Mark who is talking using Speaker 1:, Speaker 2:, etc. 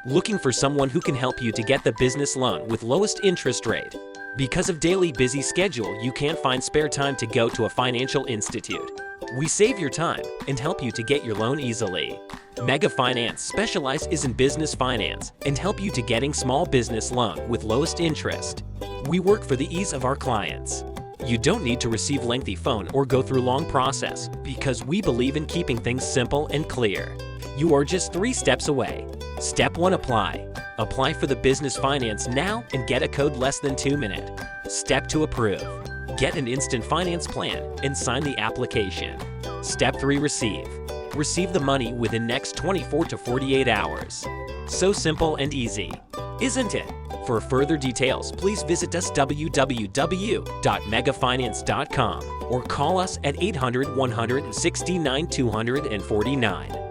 Speaker 1: Looking for someone who can help you to get the business loan with lowest interest rate? Because of daily busy schedule, you can't find spare time to go to a financial institute. We save your time and help you to get your loan easily. Mega Finance specializes in business finance and help you to getting small business loan with lowest interest. We work for the ease of our clients. You don't need to receive lengthy phone or go through long process because we believe in keeping things simple and clear. You are just 3 steps away. Step 1, apply. Apply for the business finance now and get a code less than 2 minutes. Step 2, approve. Get an instant finance plan and sign the application. Step 3, receive. Receive the money within next 24 to 48 hours. So simple and easy, isn't it? For further details, please visit us www.megafinance.com or call us at 800-169-249.